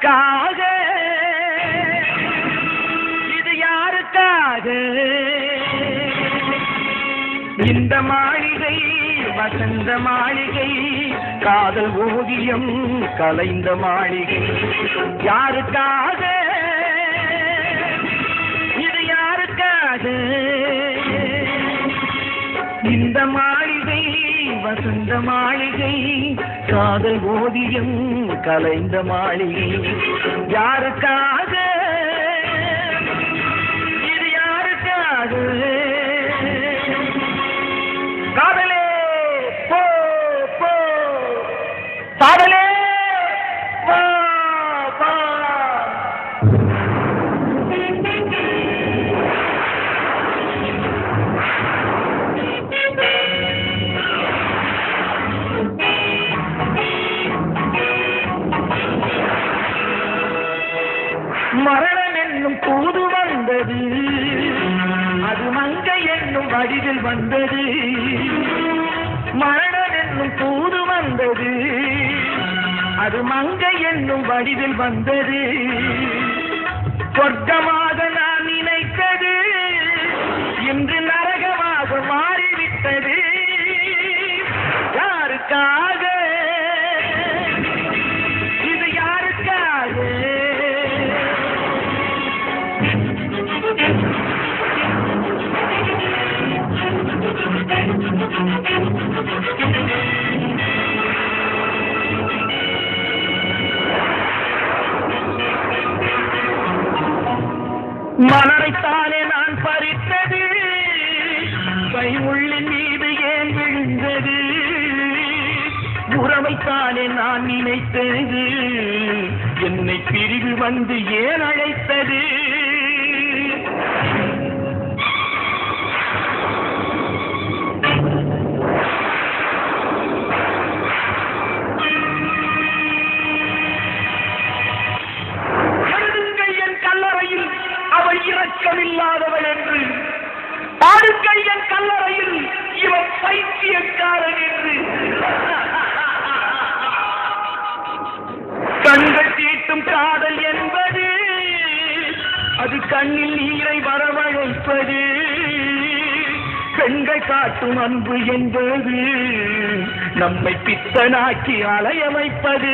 யாருக்காக இது யாருக்காக இந்த மாளிகை வசந்த மாளிகை காதல் ஓவியம் கலைந்த மாளிகை யாருக்காக இது யாருக்காக இந்த மாளிகை வசந்த மாளிகை காதல் ஓவியம் கலைந்த மாளிகை யாருக்காக இது யாருக்காக காதலே போ போ காதலே போ போ மரணம் என்னும் தூது வந்தது அது மங்கை என்னும் வடிவில் வந்தது மரணம் என்னும் தூது வந்தது அது மங்கை என்னும் வடிவில் வந்தது சொர்க்கமாக நான் நினைத்தது இன்று நரகமாக மாறிவிட்டது யாருக்காக இது யாருக்காக மலரைத்தானே நான் பறித்தது கை உள்ளின் மீது ஏன் விழுந்தது உறவைத்தானே நான் நினைத்தது என்னை பிரிவு வந்து ஏன் அழைத்தது இரக்கமில்லாதவள் என்று பாடுங்கள் என் கல்லறையில் இவன் பைத்தியக்காரன் என்று கண்கள் தீட்டும் காதல் என்பது அது கண்ணில் நீரை வரவழைப்பது பெண்கள் காட்டும் அன்பு என்பது நம்மை பித்தனாக்கி அலையமைப்பது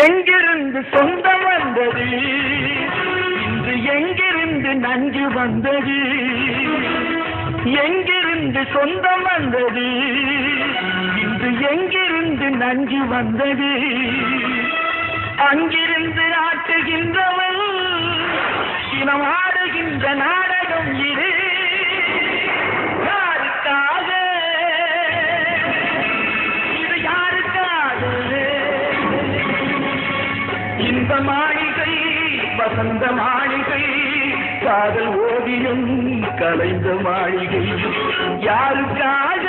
எங்கிருந்து சொந்தம் வந்தது இன்று எங்கிருந்து நஞ்சு வந்தது எங்கிருந்து சொந்தம் வந்தது இன்று எங்கிருந்து நஞ்சு வந்தது அங்கிருந்து ஆட்டுகின்றவன் இனம் ஆடுகின்ற நாடகம் இது யாருக்காக இது யாருக்காக இந்த மாளிகை வசந்த மாளிகை காதல் ஓவியம் கலைந்த மாளிகை யாருக்காக